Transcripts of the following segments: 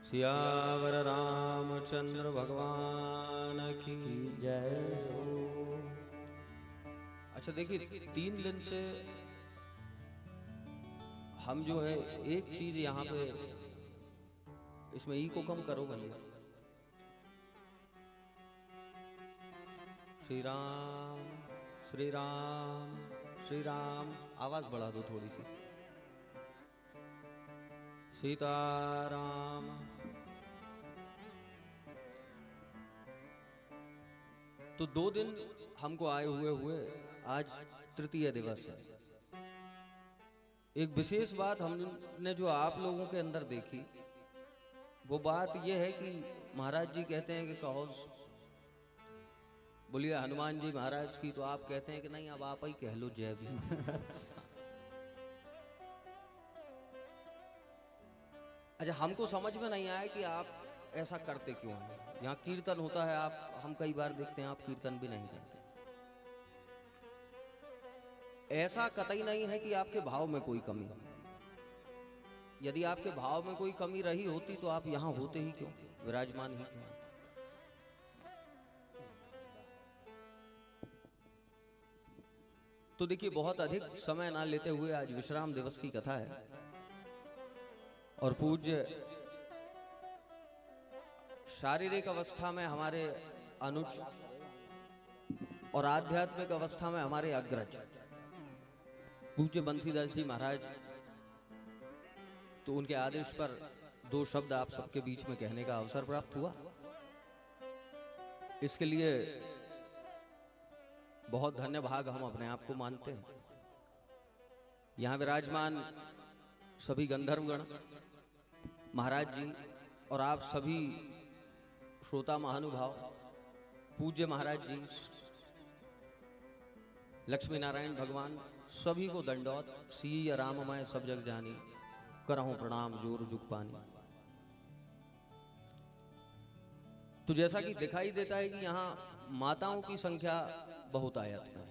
सियावर रामचंद्र भगवान की जय हो। अच्छा देखिए, 3 दिन से हम जो है एक चीज यहाँ पे इसमें ई को कम करो भैया। श्री राम श्री राम श्री राम, आवाज बढ़ा दो थोड़ी सी। सीताराम। तो 2 दिन हमको आए हुए आज तृतीय दिवस है। एक विशेष बात हमने जो आप लोगों के अंदर देखी, वो बात यह है कि महाराज जी कहते हैं कि कहो बोलिए हनुमान जी महाराज की, तो आप कहते हैं कि नहीं अब आप ही कह लो जय भी। अच्छा, हमको समझ में नहीं आया कि आप ऐसा करते क्यों हैं। यहाँ कीर्तन होता है, आप हम कई बार देखते हैं आप कीर्तन भी नहीं करते। ऐसा कतई नहीं है कि आपके भाव में कोई कमी हो। यदि आपके भाव में कोई कमी रही होती तो आप यहाँ होते ही क्यों, विराजमान ही क्यों। तो देखिए, बहुत अधिक समय ना लेते हुए आज विश्राम दिवस की कथा है और पूज्य शारीरिक अवस्था में हमारे अनुज और आध्यात्मिक अवस्था में हमारे अग्रज पूज्य बंसीदास जी महाराज, तो उनके आदेश पर 2 शब्द आप सबके बीच में कहने का अवसर प्राप्त हुआ। इसके लिए बहुत धन्य भाग हम अपने आप को मानते हैं। यहाँ विराजमान सभी गंधर्वगण महाराज जी और आप सभी श्रोता महानुभाव, पूज्य महाराज जी, लक्ष्मी नारायण भगवान, सभी को दंडौत। सिय राममय सब जग जानी, करहूं प्रणाम जोर जुग पानी। तो जैसा कि दिखाई देता है कि यहाँ माताओं की संख्या बहुत आयत है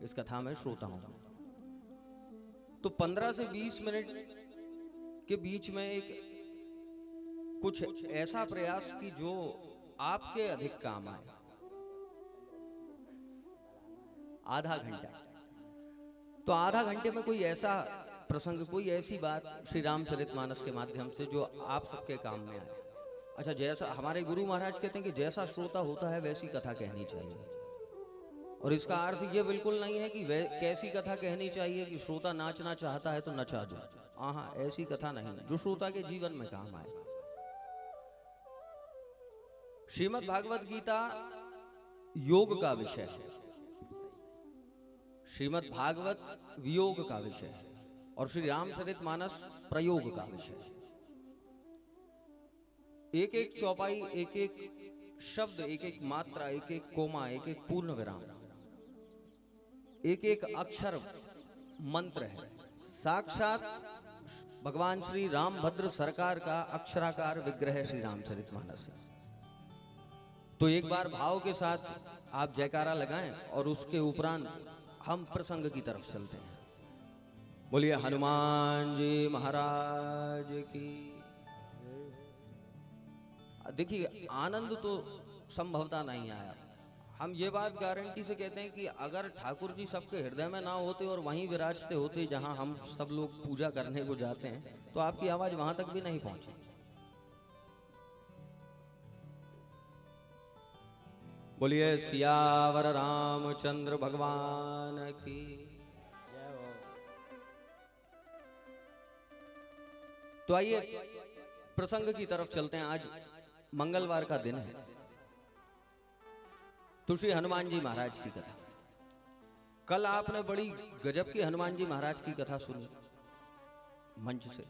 इस कथा में श्रोताओं में। तो 15 से 20 मिनट के बीच में एक कुछ ऐसा प्रयास की जो आपके अधिक काम आए। आधा घंटा, तो आधा घंटे में कोई ऐसा प्रसंग, कोई ऐसी बात श्री रामचरितमानस के माध्यम से जो आप सबके काम में आए। अच्छा, जैसा हमारे गुरु महाराज कहते हैं कि जैसा श्रोता होता है वैसी कथा कहनी चाहिए। और इसका अर्थ ये बिल्कुल नहीं है कि कैसी कथा कहनी चाहिए कि श्रोता नाचना चाहता है तो नचा दो। हाँ, ऐसी कथा नहीं, जो श्रोता के जीवन में काम आए। श्रीमद् भागवत गीता योग का विषय है, श्रीमद् भागवत वियोग का विषय है और श्री रामचरितमानस प्रयोग का विषय है। एक एक चौपाई, एक एक शब्द, एक एक मात्रा, एक एक कोमा, एक एक पूर्ण विराम, एक एक अक्षर मंत्र है। साक्षात भगवान श्री रामभद्र सरकार का अक्षराकार विग्रह श्री रामचरितमानस है। तो एक बार भाव के साथ आप जयकारा लगाएं और उसके उपरांत हम प्रसंग की तरफ चलते हैं। बोलिए हनुमान जी महाराज की। देखिए, आनंद तो संभवता नहीं आया। हम ये बात गारंटी से कहते हैं कि अगर ठाकुर जी सबके हृदय में ना होते और वहीं विराजते होते जहां हम सब लोग पूजा करने को जाते हैं, तो आपकी आवाज वहां तक भी नहीं पहुंची। बोलिए सियावर रामचंद्र भगवान की। तो आइए प्रसंग की तरफ चलते हैं। आज मंगलवार का दिन है, तो श्री हनुमान जी महाराज की कथा। कल आपने बड़ी गजब की हनुमान जी महाराज की कथा सुनी मंच से।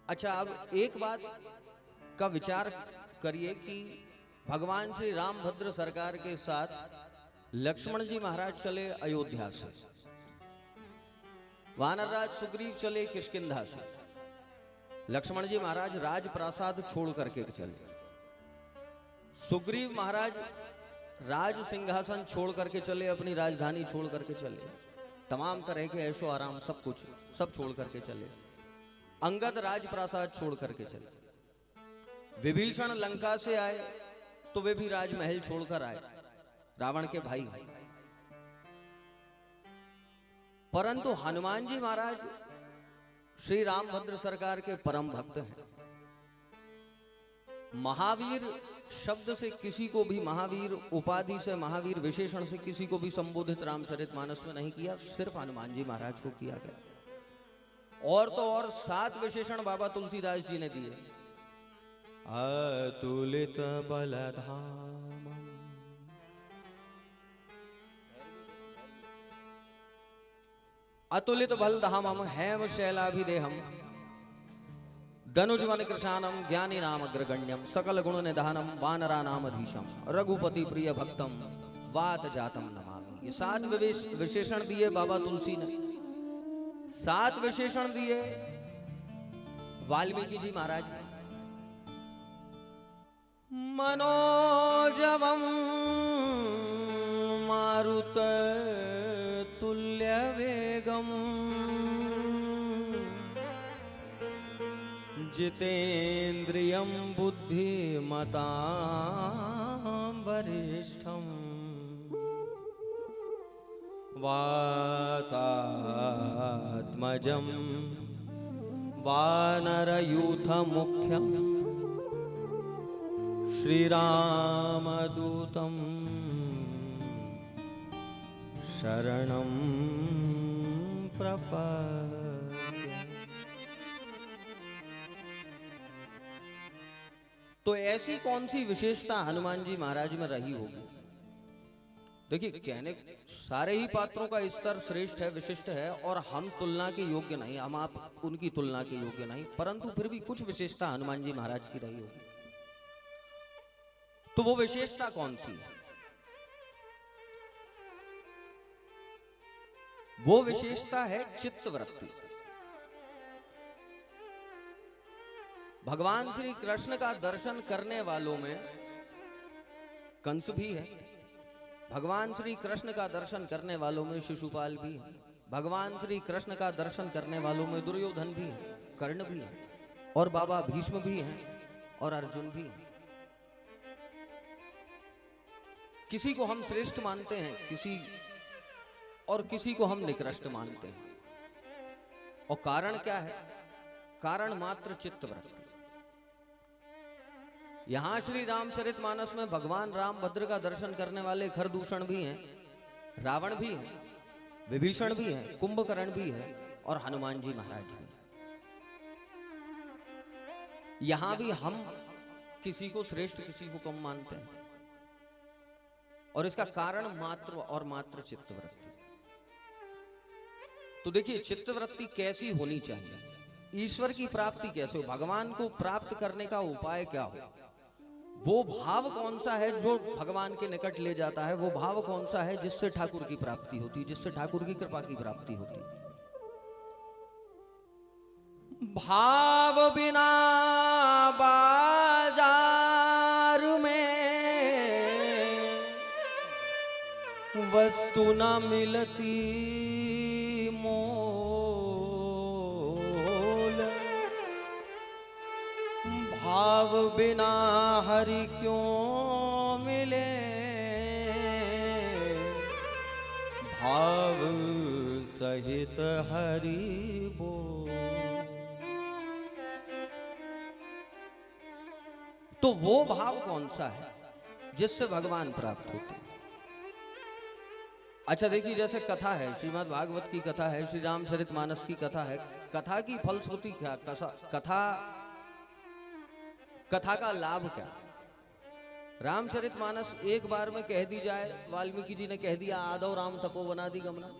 अच्छा, अब एक बात का विचार करिए कि भगवान श्री रामभद्र सरकार के साथ लक्ष्मण जी महाराज चले अयोध्या से, वानरराज सुग्रीव चले किष्किंधा से, लक्ष्मण जी महाराज राजप्रासाद छोड़ करके चले, सुग्रीव महाराज राज सिंहासन छोड़ करके चले, अपनी राजधानी छोड़ करके चले, तमाम तरह के ऐशो आराम सब कुछ सब छोड़ करके चले। अंगद राजप्रासाद छोड़ करके चले। विभीषण लंका से आए तो वे भी राजमहल छोड़कर आए, रावण के भाई। परंतु हनुमान जी महाराज श्री रामभद्र सरकार के परम भक्त हैं। महावीर शब्द से किसी को भी, महावीर उपाधि से, महावीर विशेषण से किसी को भी संबोधित रामचरितमानस में नहीं किया, सिर्फ हनुमान जी महाराज को किया गया। और तो और 7 विशेषण बाबा तुलसीदास जी ने दिए। अतुलित बलधाम, अतुलित बलधामम हेम शैलाभिदेहम, धनुजवन कृशानम, ज्ञानी नाम अग्रगण्यम, सकल गुण निधानम, वानरा नाम अधीशम, रघुपति प्रिय भक्तम, वात जातम नमामि। ये 7 विशेषण दिए बाबा तुलसी ने। 7 विशेषण दिए वाल्मीकि जी महाराज ने। मनोजवम मारुत तुल्य वेगम, जितेन्द्रियं बुद्धिमतां वरिष्ठं, वातात्मजं वानरयूथमुख्यं, श्रीरामदूतं शरणं प्रपद्ये। तो ऐसी कौन सी विशेषता हनुमान जी महाराज में रही होगी? देखिए, कहने सारे ही पात्रों का स्तर श्रेष्ठ है, विशिष्ट है, और हम तुलना के योग्य नहीं, हम आप उनकी तुलना के योग्य नहीं, परंतु फिर भी कुछ विशेषता हनुमान जी महाराज की रही होगी। तो वो विशेषता कौन सी है? वो विशेषता है चित्तवृत्ति। भगवान श्री कृष्ण का दर्शन करने वालों में कंस भी है, भगवान श्री कृष्ण का दर्शन करने वालों में शिशुपाल भी है, भगवान श्री कृष्ण का दर्शन करने वालों में दुर्योधन भी है, कर्ण भी है, और बाबा भीष्म भी हैं, और अर्जुन भी है। किसी को हम श्रेष्ठ मानते हैं, किसी को हम निकृष्ट मानते हैं। और कारण क्या है? कारण मात्र चित्तवृत्ति। यहां श्री रामचरितमानस में भगवान रामभद्र का दर्शन करने वाले खरदूषण भी हैं, रावण भी है, विभीषण भी है, कुंभकर्ण भी है, और हनुमान जी महाराज भी। यहां भी हम किसी को श्रेष्ठ, किसी को कम मानते हैं, और इसका कारण मात्र और मात्र चित्तवृत्ति। तो देखिए, चित्तवृत्ति कैसी होनी चाहिए, ईश्वर की प्राप्ति कैसे हो, भगवान को प्राप्त करने का उपाय क्या हो, वो भाव कौन सा है जो भगवान के निकट ले जाता है, वो भाव कौन सा है जिससे ठाकुर की प्राप्ति होती है, जिससे ठाकुर की कृपा की प्राप्ति होती है। भाव बिना बाजार में वस्तु न मिलती मोल, भाव बिना हरि क्यों मिले, भाव सहित हरि बोल। तो वो भाव कौन सा है जिससे भगवान प्राप्त होते? अच्छा देखिए, जैसे कथा है, श्रीमद् भागवत की कथा है, श्री रामचरितमानस की कथा है, कथा की फलश्रुति क्या, कथा का लाभ क्या? रामचरितमानस एक बार में कह दी जाए, वाल्मीकि जी ने कह दिया, आदौ राम तपोवनादि गमना।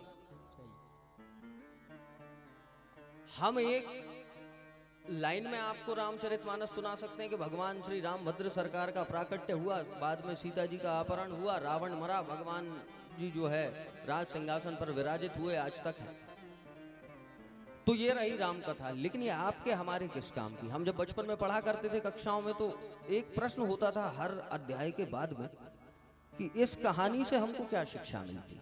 हम एक लाइन में आपको रामचरितमानस सुना सकते हैं कि भगवान श्री रामभद्र सरकार का प्राकट्य हुआ, बाद में सीता जी का अपहरण हुआ, रावण मरा, भगवान जी जो है राज सिंहासन पर विराजित हुए, आज तक है। तो ये रही राम कथा। लेकिन ये आपके हमारे किस काम की? हम जब बचपन में पढ़ा करते थे कक्षाओं में, तो एक प्रश्न होता था हर अध्याय के बाद में कि इस कहानी से हमको क्या शिक्षा मिलती।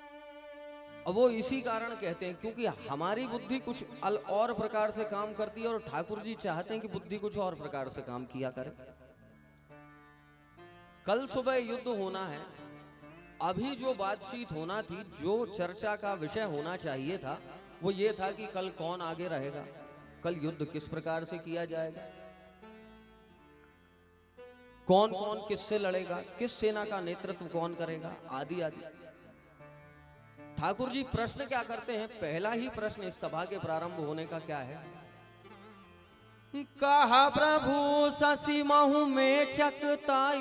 अब वो इसी कारण कहते हैं क्योंकि हमारी बुद्धि कुछ और प्रकार से काम करती है और ठाकुर जी चाहते हैं कि बुद्धि कुछ और प्रकार से काम किया करे। कल सुबह युद्ध होना है, अभी जो बातचीत होना थी, जो चर्चा का विषय होना चाहिए था, वो ये था कि कल कौन आगे रहेगा, कल युद्ध किस प्रकार से किया जाएगा, कौन कौन किससे लड़ेगा, किस सेना का नेतृत्व कौन करेगा, आदि आदि। ठाकुर जी प्रश्न क्या करते हैं, पहला ही प्रश्न इस सभा के प्रारंभ होने का क्या है, कहा प्रभु शशि महु में चकताई।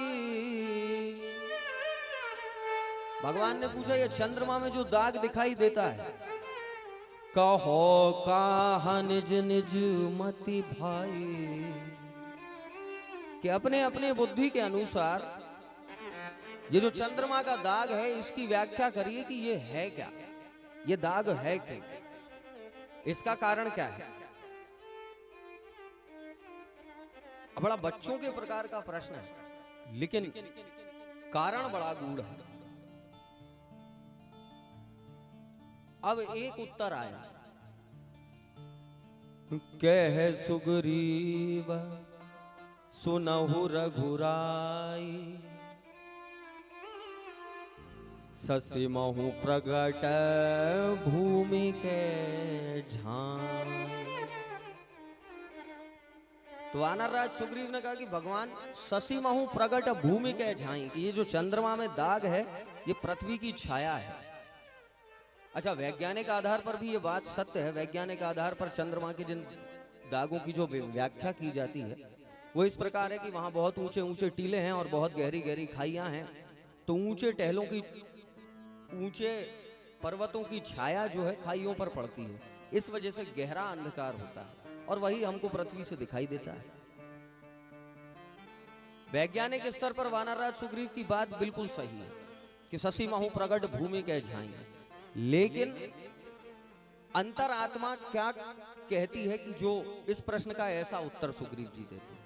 भगवान ने पूछा ये चंद्रमा में जो दाग दिखाई देता है, कहो कहा निज निज मति भाई, कि अपने अपने बुद्धि के अनुसार ये जो चंद्रमा का दाग है इसकी व्याख्या करिए कि ये है क्या, ये दाग है क्या, इसका कारण क्या है। बड़ा बच्चों के प्रकार का प्रश्न है, लेकिन कारण बड़ा गूढ़ है। अब एक उत्तर आया, कह सुग्रीव सुनहु रघुराई, शशि महु प्रगट भूमि के झांय। तो वानरराज सुग्रीव ने कहा कि भगवान शशि महु प्रगट भूमि के झांय, कि ये जो चंद्रमा में दाग है ये पृथ्वी की छाया है। अच्छा, वैज्ञानिक आधार पर भी ये बात सत्य है। वैज्ञानिक आधार पर चंद्रमा के जिन दागों की जो व्याख्या की जाती है वो इस प्रकार है कि वहां बहुत ऊंचे ऊंचे टीले हैं और बहुत गहरी गहरी खाइयां हैं, तो ऊंचे टहलों की, ऊंचे पर्वतों की छाया जो है खाइयों पर पड़ती है, इस वजह से गहरा अंधकार होता है और वही हमको पृथ्वी से दिखाई देता है। वैज्ञानिक स्तर पर वानरराज सुग्रीव की बात बिल्कुल सही है कि शशि महु प्रगट भूमि के झांय, लेकिन अंतरात्मा क्या कहती है कि जो इस प्रश्न का ऐसा उत्तर सुग्रीव जी देते हैं।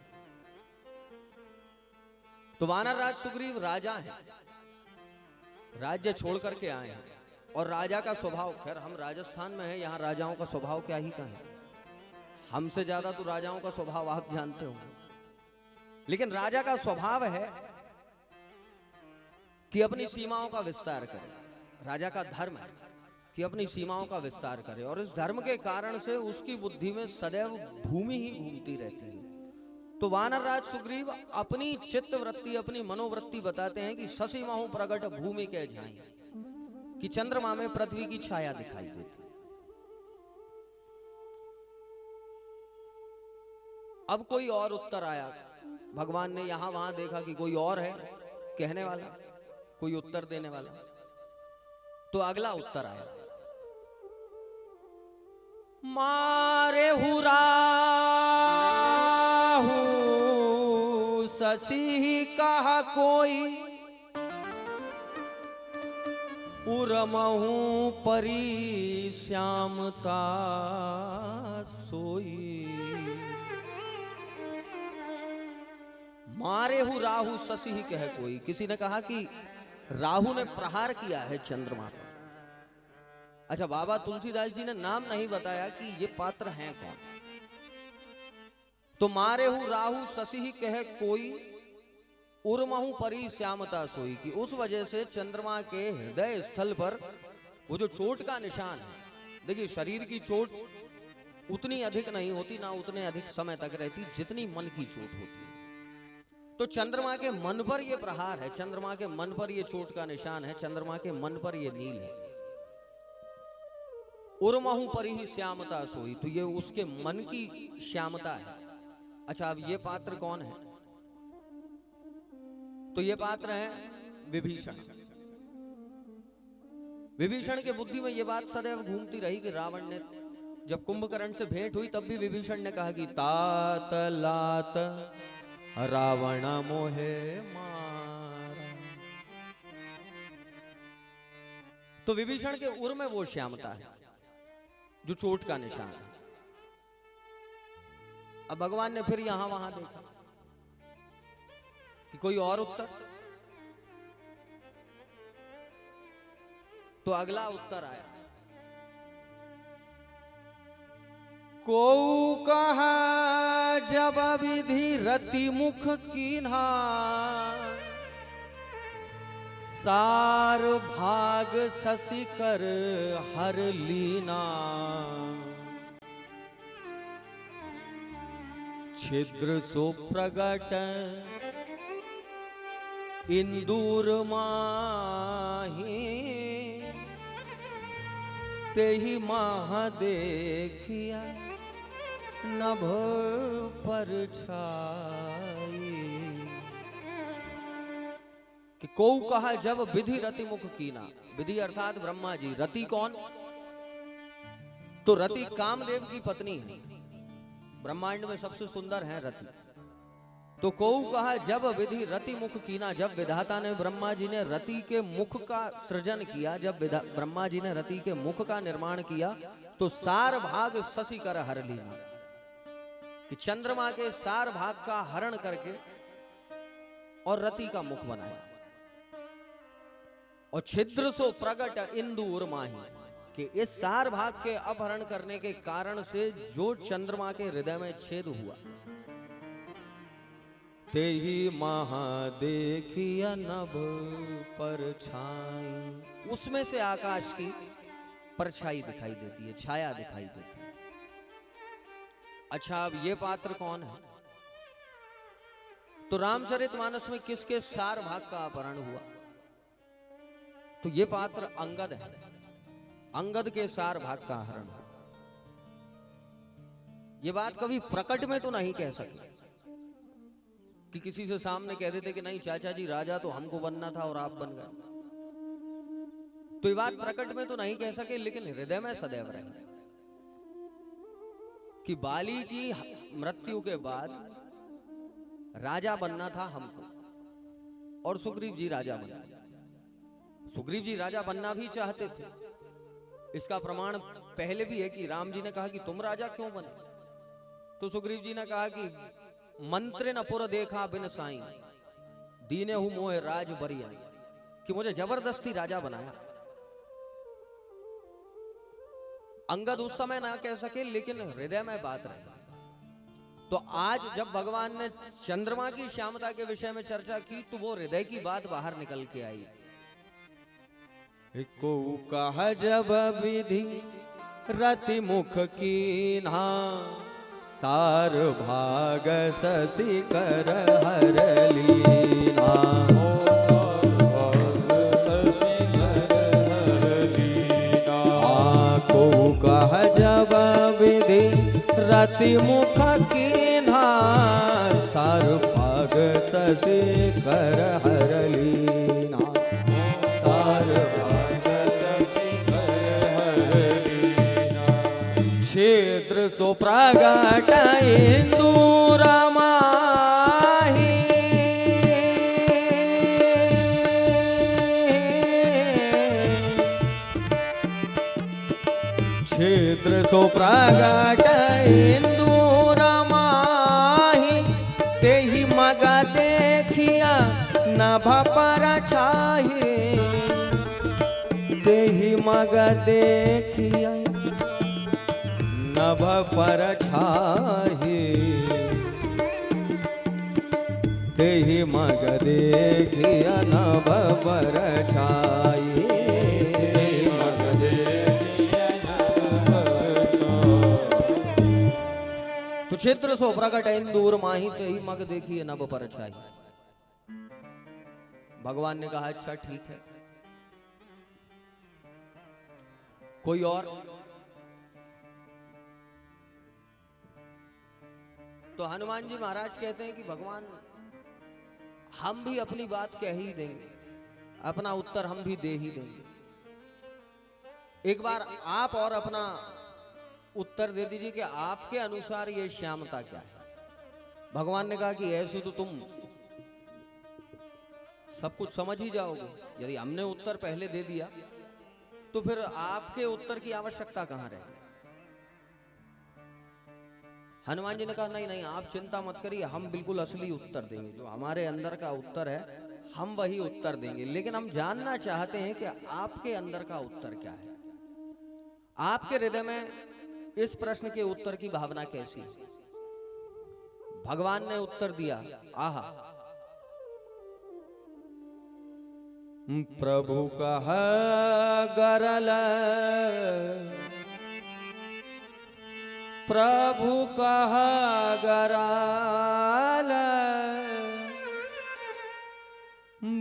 तो वानरराज सुग्रीव राजा हैं, राज्य छोड़ करके आए हैं, और राजा का स्वभाव, खैर हम राजस्थान में हैं, यहां राजाओं का स्वभाव क्या ही कहें, हमसे ज्यादा तो राजाओं का स्वभाव आप जानते होंगे। लेकिन राजा का स्वभाव है कि अपनी सीमाओं का विस्तार करे। राजा का धर्म है कि अपनी सीमाओं का विस्तार करे, और इस धर्म के कारण से उसकी बुद्धि में सदैव भूमि ही घूमती रहती है। तो वानरराज सुग्रीव अपनी चित्त वृत्ति, अपनी मनोवृत्ति बताते हैं कि शशि महु प्रगट भूमि के झांय, कि चंद्रमा में पृथ्वी की छाया दिखाई देती। अब कोई और उत्तर आया, भगवान ने यहां वहां देखा कि कोई और है कहने वाला, कोई उत्तर देने वाला, तो अगला उत्तर आया, मारे हुराहू शशि कहा कोई, उरमहू परी श्यामता सोई। मारे हु राहु शशि ही कहे कोई, किसी ने कहा कि राहु ने प्रहार किया है चंद्रमा पर। अच्छा, बाबा तुलसीदास जी ने नाम नहीं बताया कि ये पात्र हैं कौन। तो मारे हु राहु शशि ही कहे कोई, उर्महु परी श्यामता सोई, की उस वजह से चंद्रमा के हृदय स्थल पर वो जो चोट का निशान है, देखिए शरीर की चोट उतनी अधिक नहीं होती, ना उतने अधिक समय तक रहती जितनी मन की चोट होती है। तो चंद्रमा के मन पर यह प्रहार है, चंद्रमा के मन पर यह चोट का निशान है, चंद्रमा के मन पर यह नील है। उर्महु पर ही श्यामता सोई, तो ये उसके मन की श्यामता है। अच्छा, अब ये पात्र कौन है? तो ये पात्र है विभीषण। विभीषण के बुद्धि में ये बात सदैव घूमती रही कि रावण ने जब कुंभकर्ण से भेंट हुई तब भी विभीषण ने कहा कि तात लात रावण मोहे मारा। तो विभीषण के उर में वो श्यामता है जो चोट का निशान है। अब भगवान ने फिर यहां वहां देखा कि कोई और उत्तर, तो अगला उत्तर आया को कहा जब विधि रति मुख कीन्हा, सार भाग शशि कर हर लीना। छिद्र सो प्रगट इंदूर माही, तेहि महा देखिया नभ पर छाई। कि को कहा जब विधि रति मुख कीना, विधि अर्थात ब्रह्मा जी। रति कौन? तो रति कामदेव की पत्नी है, ब्रह्मांड में सबसे सुंदर है रति। तो को कहा जब विधि रति मुख कीना, जब विधाता ने ब्रह्मा जी ने रति के मुख का सृजन किया, जब ब्रह्मा जी ने रति के मुख का निर्माण किया, तो सार भाग शशि कर हर लीना, कि चंद्रमा के सार भाग का हरण करके और रति का मुख बनाया। और छिद्र सो प्रगट इंदूर माही, कि इस सार भाग के अपहरण करने के कारण से जो चंद्रमा के हृदय में छेद हुआ, ते ही महा देखिया नभ पर छाई। उसमें से आकाश की परछाई दिखाई देती है, छाया दिखाई देती है। अच्छा, अब ये पात्र कौन है? तो रामचरितमानस में किसके सार भाग का अपहरण हुआ? तो ये पात्र अंगद है, अंगद के सार भाग का हरण। ये बात कभी प्रकट में तो नहीं कह सकते कि किसी से सामने कह देते कि नहीं चाचा जी राजा तो हमको बनना था और आप बन गए। तो ये बात प्रकट में तो नहीं कह सके, लेकिन हृदय में सदैव रहे कि बाली की मृत्यु के बाद राजा बनना था हमको, और सुग्रीव जी राजा बना। सुग्रीव जी राजा बनना भी चाहते थे। इसका प्रमाण पहले भी है कि राम जी ने कहा कि तुम राजा क्यों बने? तो सुग्रीव जी ने कहा कि मंत्र न पुर देखा बिन साई, दीने हूं मोह राज बरिया, कि मुझे जबरदस्ती राजा बनाया। अंगद उस समय ना कह सके, लेकिन हृदय में बात रही। तो आज जब भगवान ने चंद्रमा की श्यामता के विषय में चर्चा की, तो वो हृदय की बात बाहर निकल के आई। को कहा जब विधि रति मुख कीन्हा, सार भाग शशि कर हर लीना। को कहा जब विधि रति मुख कीन्हा, सार भाग शशि कर हर लीना। सार भाग शशि कर हर लीना। छिद्र सो प्रगट इंदूर माही, छिद्र सो प्रगट इंदूर माही, तेहि मग देखिया नभ पर छाही। तेहि मग देखिया नभ पर छाही, तेहि मग देखिया नभ पर छाही। तो क्षेत्र सो प्रगट इंदूर माही, तेहि मग देखिए नभ पर छाई। भगवान ने कहा अच्छा ठीक है, कोई और? तो हनुमान जी महाराज कहते हैं कि भगवान हम भी अपनी बात कह ही देंगे, अपना उत्तर हम भी दे ही देंगे। एक बार आप और अपना उत्तर दे दीजिए कि आपके अनुसार ये श्यामता क्या है। भगवान ने कहा कि ऐसे तो तुम सब कुछ समझ ही जाओगे, यदि हमने उत्तर पहले दे दिया तो फिर आपके उत्तर की आवश्यकता कहां रहेगी। हनुमान जी ने कहा नहीं नहीं आप चिंता मत करिए, हम बिल्कुल असली उत्तर देंगे, जो हमारे अंदर का उत्तर है हम वही उत्तर देंगे। लेकिन हम जानना चाहते हैं कि आपके अंदर का उत्तर क्या है। आपके हृदय में इस प्रश्न के उत्तर की भावना कैसी है? भगवान ने उत्तर दिया, आहा, प्रभु कह गरल, प्रभु कह गराल,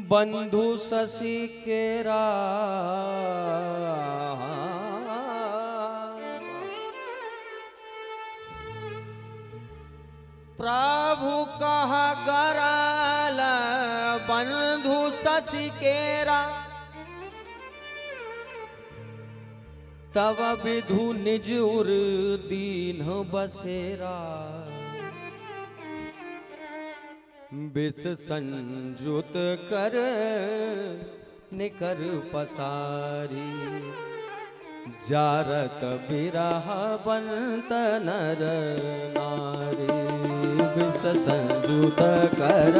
बंधु शशि केरा, प्रभु कह गराल, बंधु शशि केरा, तव विधु निज उर दीन बसेरा, विष संजुत कर निकर पसारी, जारत बिरह बंत नर नारी, विष संजुत कर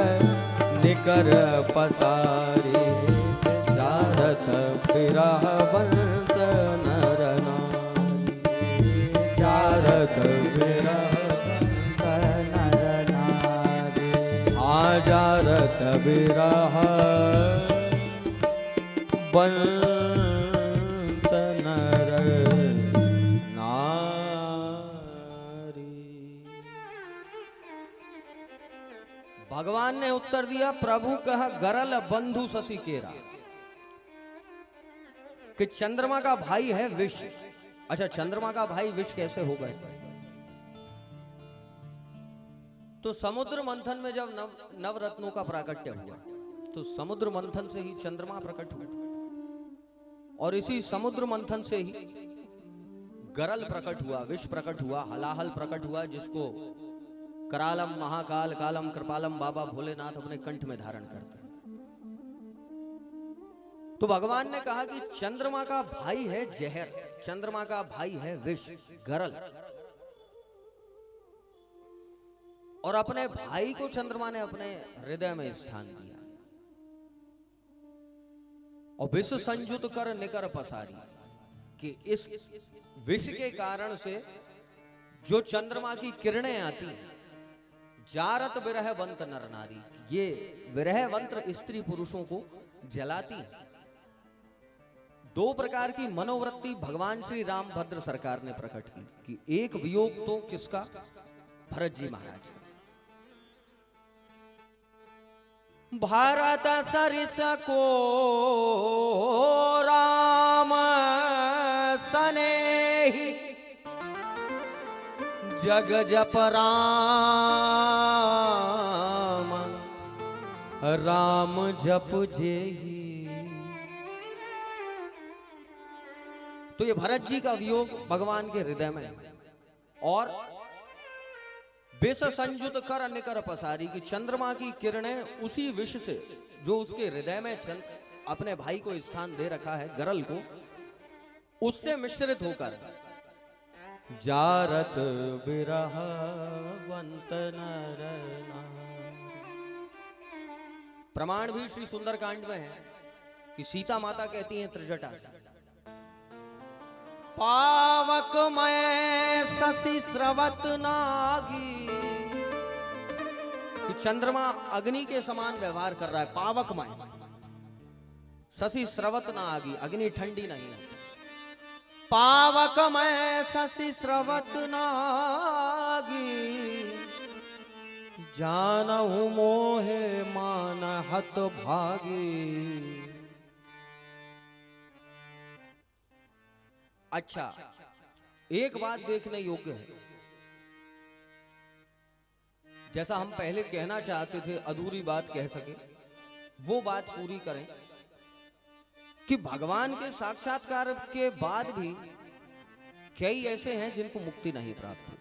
निकर पसारी, जारत बिरह बंत नर नारी, जारत बिरह बंत नर नारी, जारत बिरह बंत नर नारी। भगवान ने उत्तर दिया, प्रभु कह गरल बंधु शशि केरा, कि चंद्रमा का भाई है विष। अच्छा, चंद्रमा का भाई विष कैसे हो गए? तो समुद्र मंथन में जब नवरत्नों का प्राकट्य हुआ, तो समुद्र मंथन से ही चंद्रमा प्रकट हुआ, और इसी समुद्र मंथन से ही गरल प्रकट हुआ, विष प्रकट हुआ, हलाहल प्रकट हुआ, जिसको करालम महाकाल कालम कृपालम बाबा भोलेनाथ अपने कंठ में धारण करते हैं। तो भगवान ने कहा कि चंद्रमा का भाई है जहर, चंद्रमा का भाई है विष, गरल, और अपने भाई को चंद्रमा ने अपने हृदय में स्थान दिया, और विष संयुत कर निकर पसारी, कि इस विष के कारण से जो चंद्रमा की किरणें आती हैं, जारत विरह वंत नर नारी, ये विरह वंत्र स्त्री पुरुषों को जलाती है। दो प्रकार की मनोवृत्ति भगवान श्री रामभद्र सरकार ने प्रकट की, कि एक वियोग तो किसका? भरत जी महाराज। भारत सरिस को राम सनेही, जग जप राम, राम जप जेही। तो ये भरत जी का वियोग भगवान के हृदय में है, और विष संयुत कर निकर पसारी, की चंद्रमा की किरणें उसी विष से जो उसके हृदय में अपने भाई को स्थान दे रखा है, गरल को, उससे मिश्रित होकर जारत बिरह वंत नर नारी। प्रमाण भी श्री सुंदरकांड में है कि सीता माता कहती हैं त्रिजटा से, पावक मैं शशि स्रवत नागी, कि चंद्रमा अग्नि के समान व्यवहार कर रहा है, पावक मैं, शशि स्रवत नागी, अग्नि ठंडी नहीं है, पावक मैं शशि स्रवत नागी, जानहु मोहे मान हत भागी। अच्छा, एक बात देखने योग्य है, जैसा हम पहले कहना चाहते थे, अधूरी बात कह सके, वो बात पूरी करें, कि भगवान के साक्षात्कार के बाद भी कई ऐसे हैं जिनको मुक्ति नहीं प्राप्त हुई।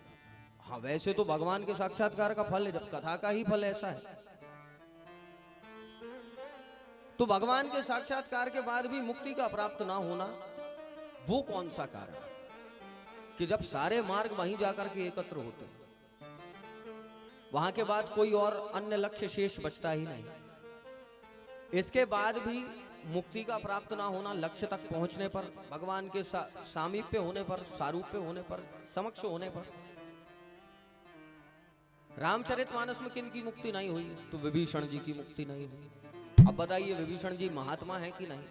हाँ, वैसे तो भगवान के साक्षात्कार का फल है, जब कथा का ही फल ऐसा है, तो भगवान के साक्षात्कार के बाद भी मुक्ति का प्राप्त ना होना, वो कौन सा कारण है? कि जब सारे मार्ग वहीं जाकर के एकत्र होते हैं, वहां के बाद कोई और अन्य लक्ष्य शेष बचता ही नहीं। इसके बाद भी मुक्ति का प्राप्त ना होना, लक्ष्य तक पहुंचने पर, भगवान के सामीप्य होने पर, सारूप्य होने पर, समक्ष होने पर। रामचरितमानस में किन की मुक्ति नहीं हुई? तो विभीषण जी की मुक्ति नहीं हुई। अब बताइए विभीषण जी महात्मा है कि नहीं?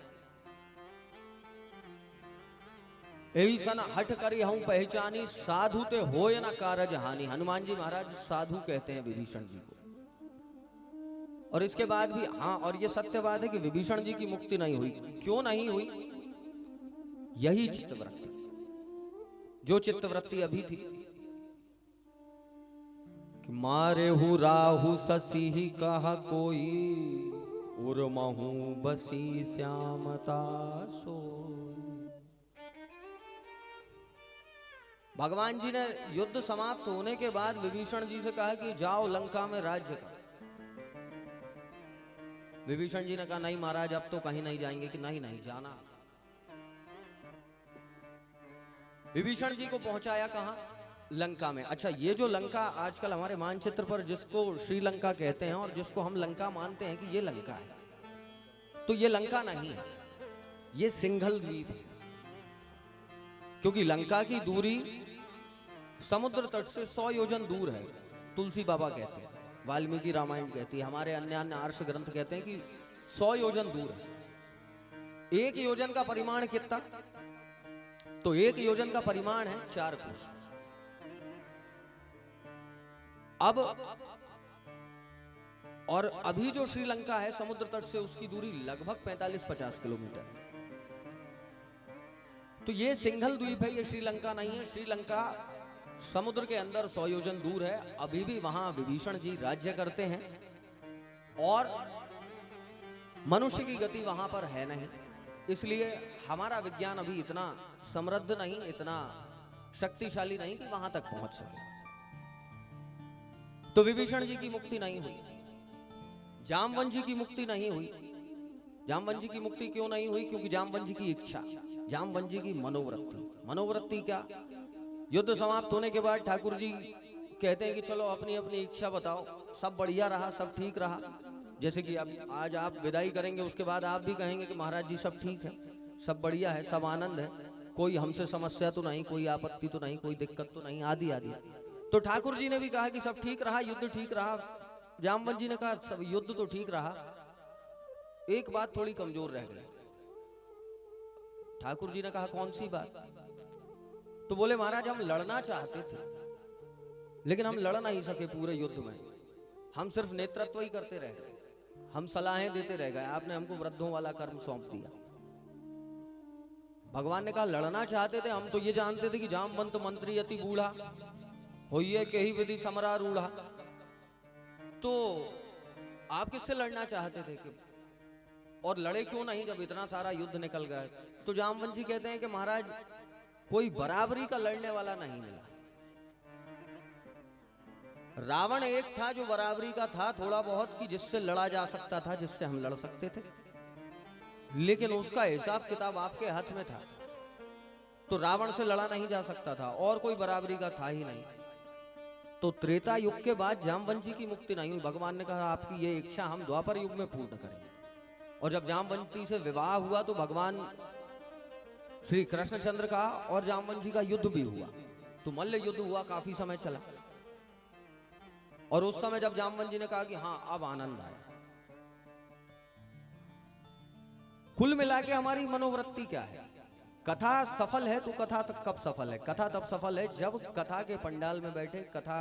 यही सन हट करी हूं पहचानी, साधु ते होय न कारज हानि। हनुमान जी महाराज साधु कहते हैं विभीषण जी को। और इसके बाद भी हाँ, और ये सत्य बात है कि विभीषण जी की मुक्ति नहीं हुई। क्यों नहीं हुई? यही चित्तवृत्ति, जो चित्तवृत्ति अभी थी कि मारे हु राहु ससी कहा कोई, उर्महु बसी श्यामता सो। भगवान जी ने युद्ध समाप्त होने के बाद विभीषण जी से कहा कि जाओ लंका में राज्य करो। विभीषण जी ने कहा नहीं महाराज अब तो कहीं नहीं जाएंगे। कि नहीं नहीं जाना। विभीषण जी को पहुंचाया कहां? लंका में। अच्छा, ये जो लंका आजकल हमारे मानचित्र पर जिसको श्रीलंका कहते हैं और जिसको हम लंका मानते हैं कि ये लंका है, तो ये लंका नहीं है, ये सिंघल द्वीप है। क्योंकि लंका की दूरी समुद्र तट से 100 योजन दूर है। तुलसी बाबा कहते हैं, वाल्मीकि रामायण कहती है, हमारे अन्य अन्य आर्ष ग्रंथ कहते हैं कि 100 योजन दूर है। एक योजन का परिमाण कितना? तो एक योजन का परिमाण है 4 कोस। अब और अभी जो श्रीलंका है समुद्र तट से उसकी दूरी लगभग 45-50 किलोमीटर। तो ये सिंघल द्वीप है, ये श्रीलंका नहीं है। श्रीलंका समुद्र के अंदर 100 योजन दूर है। अभी भी वहां विभीषण जी राज्य करते हैं और मनुष्य की गति वहां पर है नहीं। इसलिए हमारा विज्ञान अभी इतना समृद्ध नहीं, इतना शक्तिशाली नहीं कि वहां तक पहुंच सके। तो विभीषण जी की मुक्ति नहीं हुई। जामवंत जी की मुक्ति नहीं हुई। जामवंत जी की मुक्ति क्यों नहीं हुई? क्योंकि जामवंत जी की इच्छा, जामवंत जी की मनोवृत्ति। मनोवृत्ति क्या? युद्ध समाप्त होने के बाद ठाकुर जी कहते हैं कि चलो अपनी अपनी इच्छा बताओ। सब बढ़िया रहा, सब ठीक रहा। जैसे कि अब आज आप विदाई करेंगे, उसके बाद आप भी कहेंगे कि महाराज जी सब ठीक है, सब बढ़िया है, सब आनंद है, कोई हमसे समस्या तो नहीं, कोई आपत्ति तो नहीं, कोई दिक्कत तो नहीं, आदि आदि। तो ठाकुर जी ने भी कहा कि सब ठीक रहा, युद्ध ठीक रहा। जामवंत जी ने कहा सब युद्ध तो ठीक रहा, एक बात थोड़ी कमजोर रह गई। ठाकुर जी ने कहा कौन सी बात? तो बोले महाराज हम लड़ना चाहते थे लेकिन हम लड़ नहीं सके पूरे युद्ध में। हम सिर्फ नेतृत्व ही करते रह गए, हम सलाहें देते रह गए, आपने हमको वृद्धों वाला कर्म सौंप दिया। भगवान ने कहा लड़ना चाहते थे, हम तो ये जानते थे कि जामवंत मंत्री अति बूढ़ा होइए के ही विधि समरा रूढ़ा। तो आप किससे लड़ना चाहते थे कि? और लड़े क्यों नहीं जब इतना सारा युद्ध निकल गया? तो जामवंत जी कहते हैं कि महाराज कोई बराबरी का लड़ने वाला नहीं मिला। रावण एक था जो बराबरी का था थोड़ा बहुत, कि जिससे लड़ा जा सकता था, जिससे हम लड़ सकते थे, लेकिन उसका हिसाब किताब आपके हाथ में था, तो रावण से लड़ा नहीं जा सकता था और कोई बराबरी का था ही नहीं। तो त्रेता युग के बाद जामवंत जी की मुक्ति नहीं हुई। भगवान ने कहा आपकी ये इच्छा हम द्वापर युग में पूर्ण करेंगे। और जब जामवंती से विवाह हुआ तो भगवान श्री कृष्णचंद्र का और जामवंत जी का युद्ध भी हुआ। तो मल्ल युद्ध हुआ, काफी समय चला। और उस समय जब जामवंत जी ने कहा कि हाँ अब आनंद आया। कुल मिला के हमारी मनोवृत्ति क्या है? कथा सफल है तो कथा तक कब सफल है? कथा तब सफल है जब कथा के पंडाल में बैठे कथा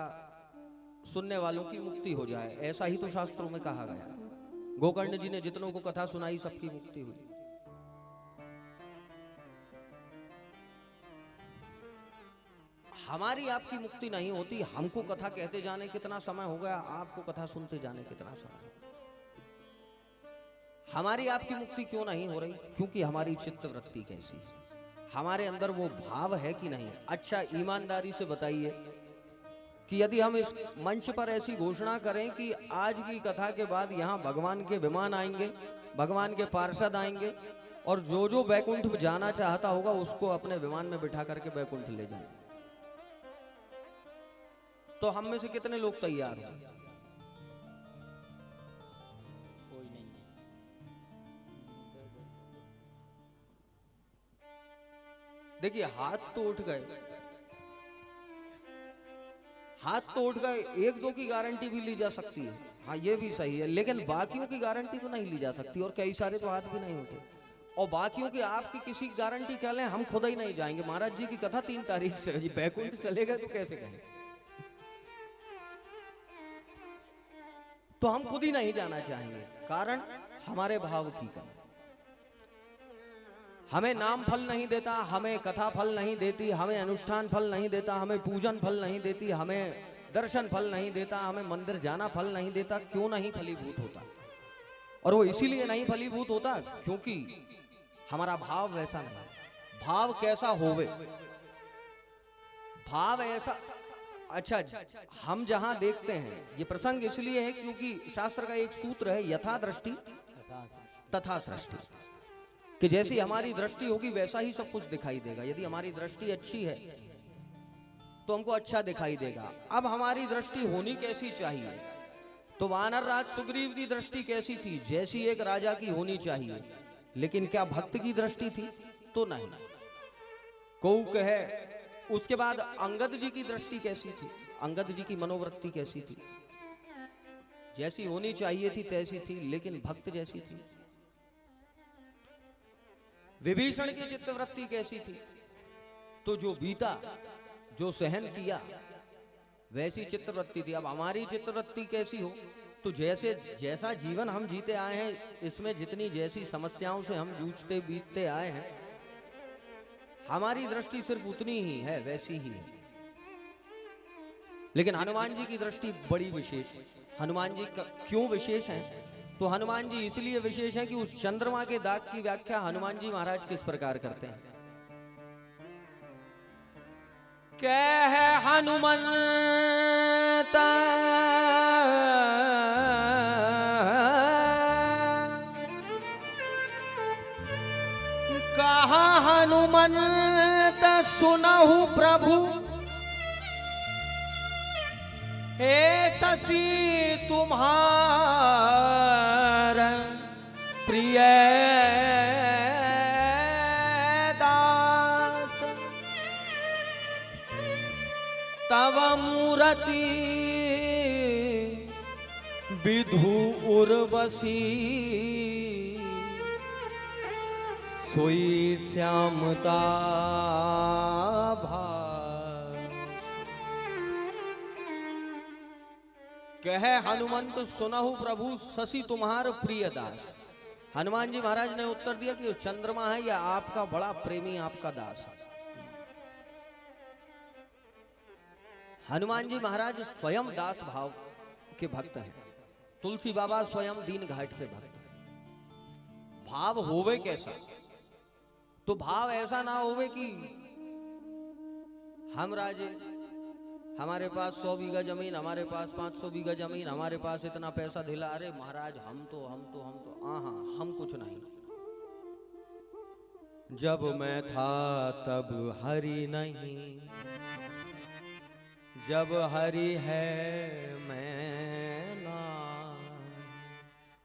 सुनने वालों की मुक्ति हो जाए। ऐसा ही तो शास्त्रों में कहा गया। गोकर्ण जी ने जितनों को कथा सुनाई सबकी मुक्ति हुई। हमारी आपकी मुक्ति नहीं होती। हमको कथा कहते जाने कितना समय हो गया, आपको कथा सुनते जाने कितना समय। हमारी आपकी मुक्ति क्यों नहीं हो रही? क्योंकि हमारी चित्त वृत्ति कैसी है, हमारे अंदर वो भाव है कि नहीं। अच्छा ईमानदारी से बताइए कि यदि हम इस मंच पर ऐसी घोषणा करें कि आज की कथा के बाद यहाँ भगवान के विमान आएंगे, भगवान के पार्षद आएंगे और जो जो बैकुंठ में जाना चाहता होगा उसको अपने विमान में बिठा करके बैकुंठ ले जाएंगे, तो हम में से कितने लोग तैयार हैं? कोई नहीं। देखिए हाथ तो उठ गए, हाथ तो उठ गए, एक दो की गारंटी भी ली जा सकती है, हाँ ये भी सही है, लेकिन बाकियों की गारंटी तो नहीं ली जा सकती। और कई सारे तो हाथ भी नहीं उठे, और बाकियों की आपकी किसी की गारंटी क्या लें, हम खुद ही नहीं जाएंगे। महाराज जी की कथा 3 तारीख से है जी, बैकुंठ चले गए तो कैसे कहें, तो हम खुद ही नहीं जाना चाहेंगे, कारण हमारे भाव की कमी। हमें नाम फल नहीं देता, हमें कथा फल नहीं देती, हमें अनुष्ठान फल नहीं देता, हमें पूजन फल नहीं देती, हमें दर्शन फल नहीं देता, हमें मंदिर जाना फल नहीं देता। क्यों नहीं फलीभूत होता? और वो इसीलिए नहीं फलीभूत होता क्योंकि हमारा भाव वैसा नहीं। भाव कैसा होवे, भाव ऐसा, अच्छा हम जहां देखते हैं, ये प्रसंग इसलिए है क्योंकि शास्त्र का एक सूत्र है, यथा दृष्टि तथा सृष्टि, कि जैसी हमारी दृष्टि होगी वैसा ही सब कुछ दिखाई देगा। यदि हमारी दृष्टि अच्छी है तो हमको अच्छा दिखाई देगा। अब हमारी दृष्टि होनी कैसी चाहिए, तो वानर राज सुग्रीव की दृष्टि कैसी थी, जैसी एक राजा की होनी चाहिए। लेकिन क्या भक्त की दृष्टि थी? तो नहीं। को कहे उसके बाद अंगद जी की दृष्टि कैसी थी, अंगद जी की मनोवृत्ति कैसी थी? जैसी होनी चाहिए थी तैसी थी, लेकिन भक्त जैसी थी। विभीषण की चित्तवृत्ति कैसी थी? तो जो बीता, जो सहन किया, वैसी चित्तवृत्ति थी। अब हमारी चित्तवृत्ति कैसी हो, तो जैसे जैसा जीवन हम जीते आए हैं, इसमें जितनी जैसी समस्याओं से हम जूझते बीतते आए हैं, हमारी दृष्टि सिर्फ उतनी ही है, वैसी ही है। लेकिन हनुमान जी की दृष्टि बड़ी विशेष। हनुमान जी क्यों विशेष है? तो हनुमान जी इसलिए विशेष हैं कि उस चंद्रमा के दाग की व्याख्या हनुमान जी महाराज किस प्रकार करते हैं। कह हनुमंत कहा हनुमंत सुनहु प्रभु, हे शशि तुम्हार प्रिय दास, तव मूरति विधु उर्वशी, सोई श्यामता भास। कह हनुमंत सुनहु प्रभु, शशि तुम्हार प्रिय दास। हनुमान जी महाराज ने उत्तर दिया कि चंद्रमा है या आपका बड़ा प्रेमी, आपका दास है। हनुमान जी महाराज स्वयं दास भाव के भक्त हैं। तुलसी बाबा स्वयं दीन घाट के भक्त हैं। भाव होवे कैसा? तो भाव ऐसा ना होवे कि हम राजे, हमारे पास 100 बीघा जमीन, हमारे पास 500 बीघा जमीन, हमारे पास इतना पैसा दिला, अरे महाराज हम तो हम कुछ नहीं। जब मैं था तब हरि नहीं, जब हरि है मैं ना।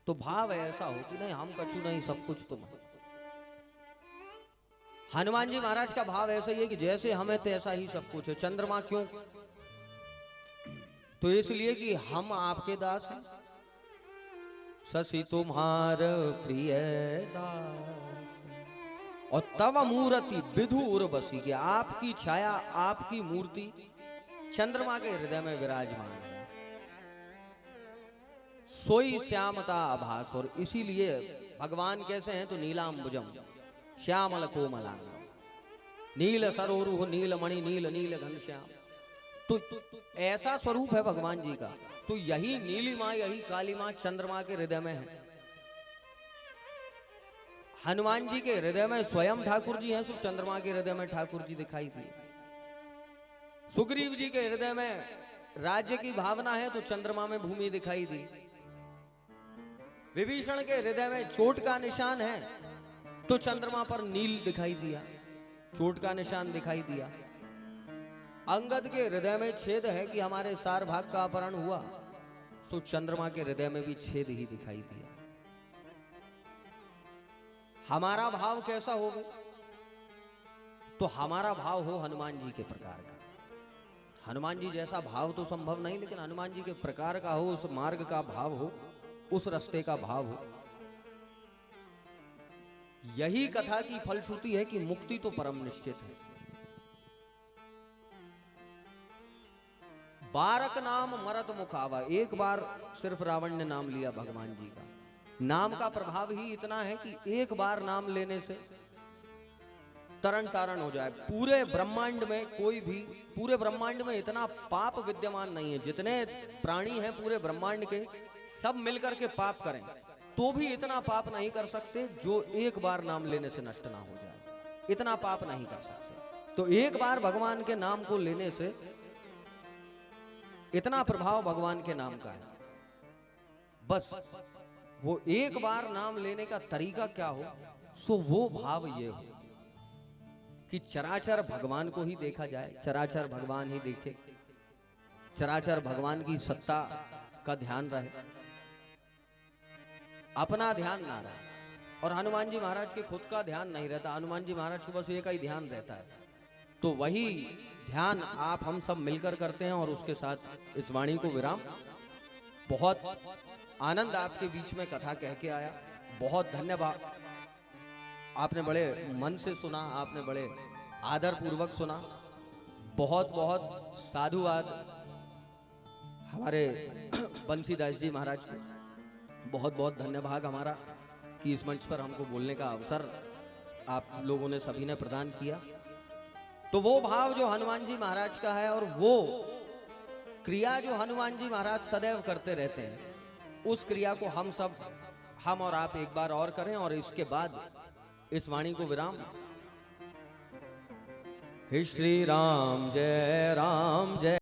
तो भाव ऐसा हो कि नहीं हम कछु नहीं, सब कुछ तुम। हनुमान जी महाराज का भाव ऐसा ही है कि जैसे हमें तैसा ही सब कुछ है। चंद्रमा क्यों? तो इसलिए कि हम आपके दास हैं। शशि तुम्हार प्रिय दास, और तव मूर्ति विधु उर्वशी, की आपकी छाया, आपकी मूर्ति चंद्रमा के हृदय में विराजमान है। सोई श्यामता आभास, और इसीलिए भगवान कैसे हैं? तो नीलांबुजम श्यामल कोमलांग, नील सरोरुह नीलमणि नील नील घनश्याम। तो ऐसा स्वरूप है भगवान जी का। तो यही नीलिमा, यही कालीमा चंद्रमा के हृदय में है। हनुमान जी के हृदय में स्वयं ठाकुर जी हैं, तो चंद्रमा के हृदय में ठाकुर जी दिखाई दिए। सुग्रीव जी के हृदय में राज्य की भावना है, तो चंद्रमा में भूमि दिखाई दी। विभीषण के हृदय में चोट का निशान है, तो चंद्रमा पर नील दिखाई दिया, चोट का निशान दिखाई दिया। अंगद के हृदय में छेद है कि हमारे सार भाग का अपहरण हुआ, तो चंद्रमा के हृदय में भी छेद ही दिखाई दिया। हमारा भाव कैसा होगा? तो हमारा भाव हो हनुमान जी के प्रकार का। हनुमान जी जैसा भाव तो संभव नहीं, लेकिन हनुमान जी के प्रकार का हो, उस मार्ग का भाव हो, उस रास्ते का भाव हो। यही कथा की फलश्रुति है कि मुक्ति तो परम निश्चित है। बारक नाम मरत मुखावा, एक बार सिर्फ रावण ने नाम लिया भगवान जी का। नाम का प्रभाव ही इतना है कि एक बार नाम लेने से तरण तारण हो जाए। पूरे ब्रह्मांड में कोई भी, पूरे ब्रह्मांड में इतना पाप विद्यमान नहीं है। जितने प्राणी हैं पूरे ब्रह्मांड के, सब मिलकर के पाप करें तो भी इतना पाप नहीं कर सकते जो एक बार नाम लेने से नष्ट ना हो जाए। इतना पाप नहीं कर सकते। तो एक बार भगवान के नाम को लेने से इतना प्रभाव भगवान के नाम का है। बस वो एक बार नाम लेने का तरीका क्या हो, सो वो भाव ये हो कि चराचर भगवान को ही देखा जाए, चराचर भगवान ही देखे, चराचर भगवान की सत्ता का ध्यान रहे, अपना ध्यान ना रहे। और हनुमान जी महाराज के खुद का ध्यान नहीं रहता, हनुमान जी महाराज को बस एक ही ध्यान रहता है। तो वही ध्यान आप हम सब मिलकर करते हैं। और उसके साथ इस वाणी को विराम। बहुत आनंद आपके बीच में कथा कह के आया, बहुत धन्यवाद। आपने बड़े मन से सुना, आपने बड़े आदर पूर्वक सुना। बहुत बहुत साधुवाद हमारे बंसीदास जी महाराज को। बहुत बहुत धन्यवाद हमारा कि इस मंच पर हमको बोलने का अवसर आप लोगों ने सभी ने प्रदान किया। तो वो भाव जो हनुमान जी महाराज का है और वो क्रिया जो हनुमान जी महाराज सदैव करते रहते हैं, उस क्रिया को हम और आप एक बार और करें। और इसके बाद इस वाणी को विराम। हे श्री राम जय राम जय।